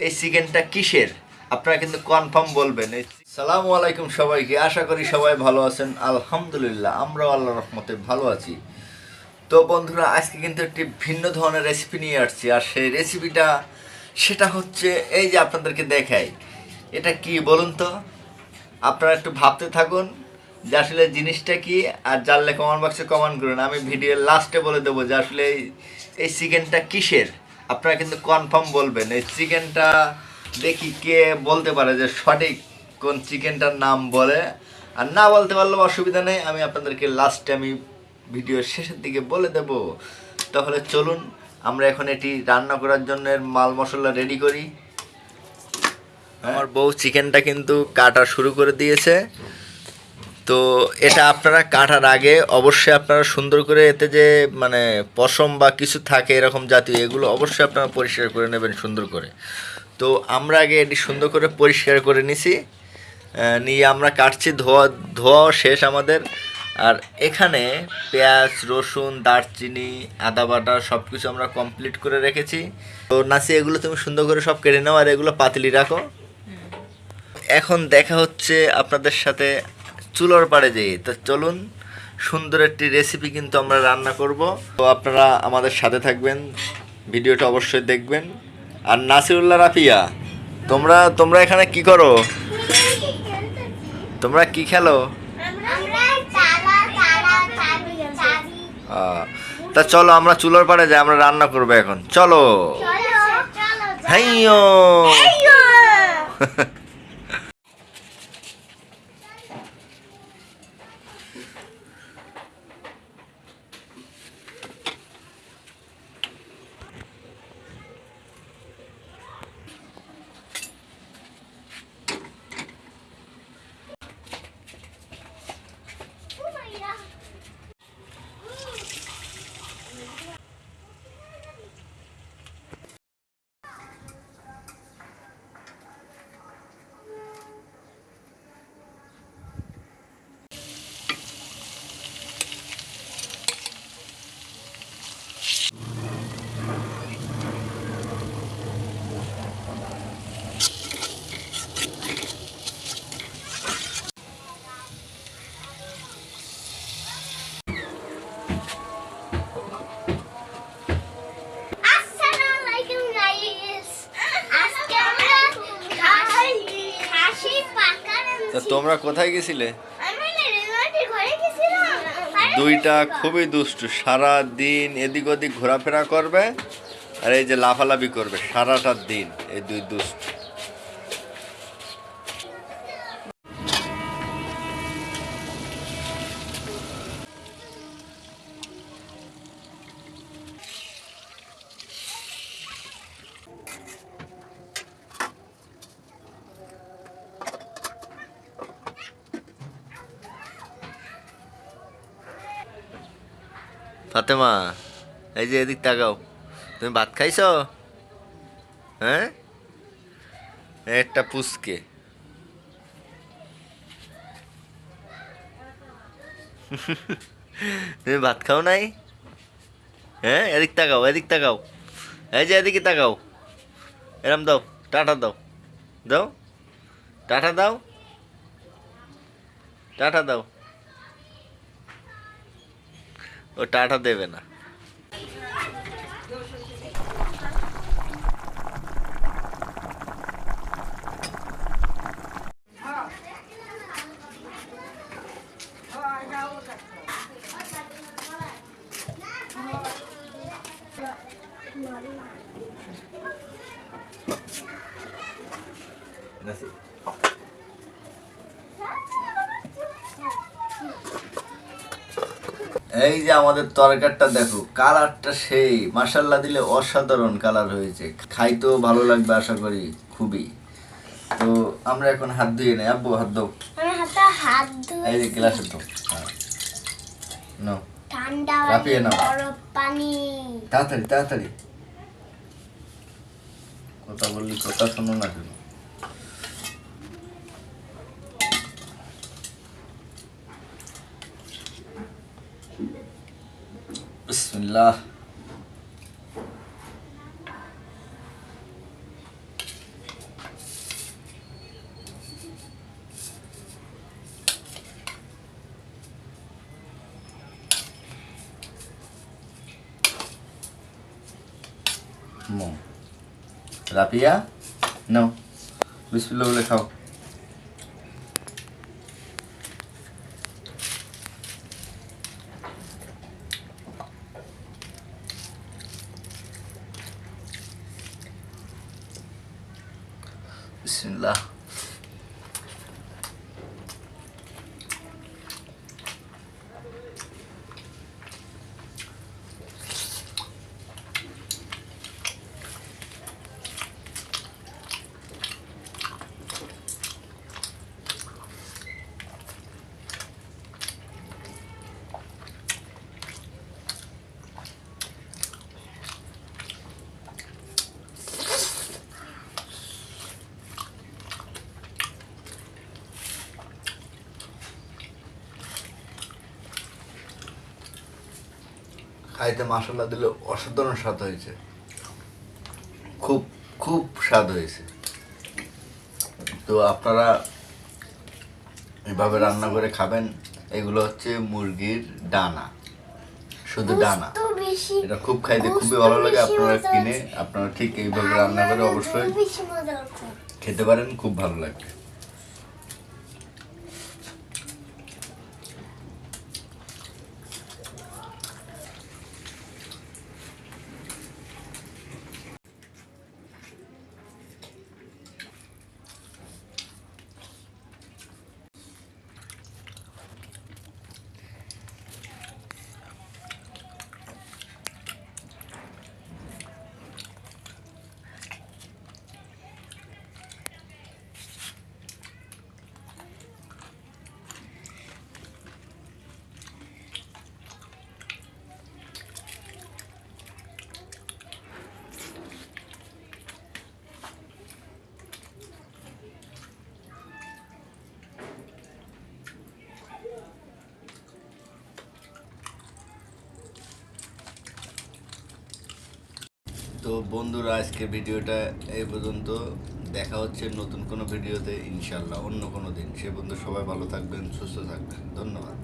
এই চিকেনটা কিসের আপনারা কিন্তু কনফার্ম বলবেন। সালামু আলাইকুম সবাইকে, আশা করি সবাই ভালো আছেন। আলহামদুলিল্লাহ আমরাও আল্লাহর রহমতে ভালো আছি। তো বন্ধুরা, আজকে কিন্তু একটি ভিন্ন ধরনের রেসিপি নিয়ে আসছি, আর সেই রেসিপিটা সেটা হচ্ছে এই যে আপনাদেরকে দেখাই। এটা কি বলুন তো, আপনারা একটু ভাবতে থাকুন যে আসলে জিনিসটা কি, আর জানলে কমেন্ট বক্সে কমেন্ট করুন। আমি ভিডিওর লাস্টে বলে দেবো যে আসলে এই চিকেনটা কিসের। আপনারা কিন্তু কনফার্ম বলবেন। এই চিকেনটা দেখি কে বলতে পারে যে সঠিক কোন চিকেনটার নাম বলে। আর না বলতে পারলেও অসুবিধা নেই, আমি আপনাদেরকে লাস্টে আমি ভিডিওর শেষের দিকে বলে দেব। তাহলে চলুন আমরা এখন এটি রান্না করার জন্য মাল মশলা রেডি করি। আমার বউ চিকেনটা কিন্তু কাটা শুরু করে দিয়েছে। তো এটা আপনারা কাটার আগে অবশ্যই আপনারা সুন্দর করে এতে যে মানে পশম বা কিছু থাকে এরকম জাতীয়, এগুলো অবশ্যই আপনারা পরিষ্কার করে নেবেন সুন্দর করে। তো আমরা আগে এটি সুন্দর করে পরিষ্কার করে নিছি, নিয়ে আমরা কাটছি। ধোয়াও শেষ আমাদের। আর এখানে পেঁয়াজ, রসুন, দারচিনি, আদা বাটা সব কিছু আমরা কমপ্লিট করে রেখেছি। তো নাসি, এগুলো তুমি সুন্দর করে সব কেটে নাও আর এগুলো পাতিলি রাখো। এখন দেখা হচ্ছে আপনাদের সাথে চুলোর পাড়ে যেয়ে। তো চলুন, সুন্দর একটি রেসিপি কিন্তু আমরা রান্না করব। তো আপনারা আমাদের সাথে থাকবেন, ভিডিওটা অবশ্যই দেখবেন। আর নাসিরুল্লাহ, রাফিয়া, তোমরা তোমরা এখানে কি করো? তোমরা কি খেলো? তা চলো আমরা চুলোর পাড়ে যাই, আমরা রান্না করবো এখন। চলো। হাইয়ো। তা তোমরা কোথায় গেছিলে? দুইটা খুবই দুষ্টু, সারা দিন এদিক ওদিক ঘোরাফেরা করবে আর এই যে লাফালাফি করবে সারাটা দিন। এই দুই দুষ্টু। ফাতেমা, এই যে এদিক তাকাও। তুমি ভাত খাইছো? হ্যাঁ, একটা পুচকে। তুমি ভাত খাও নাই? হ্যাঁ, এদিক তাকাও, এদিক তাকাও। এই যে এদিকে তাকাও। এরম দাও, টাটা দাও, দাও টাটা দাও, টাটা দাও। ও টাটা দেবে না। এই যে আমাদের তরকারিটা দেখো, কালারটা সেই মাশাল্লাহ দিলে অসাধারণ কালার হয়েছে। খাইতেও ভালো লাগবে আশা করি খুবই। তো আমরা এখন হাত ধুয়ে নেই। আব্বু হাত দাও। এই যে গ্লাসে দাও। নাও, ঠান্ডা রাপিয়ে নাও, বরফ পানি। তাড়াতাড়ি তাড়াতাড়ি। কথা বললি কথা শোনো না কেন? বিসমিল্লাহ। মো রাফিয়া নাও বিসমিল্লাহ বলে খাও। বিসমিল্লাহ। খাইতে মশলা দিলে অসাধারণ স্বাদ হয়েছে, খুব খুব স্বাদ হয়েছে। তো আপনারা এভাবে রান্না করে খাবেন। এগুলো হচ্ছে মুরগির ডানা, শুধু ডানা। এটা খুব খাইতে খুবই ভালো লাগে। আপনারা কিনে আপনারা ঠিক এইভাবে রান্না করে অবশ্যই খেতে পারেন, খুব ভালো লাগবে। তো বন্ধুরা, আজকে ভিডিওটা এই পর্যন্ত। দেখা হচ্ছে নতুন কোনো ভিডিওতে ইনশাল্লাহ অন্য কোনো দিন। সে বন্ধু সবাই ভালো থাকবেন, সুস্থ থাকবেন। ধন্যবাদ।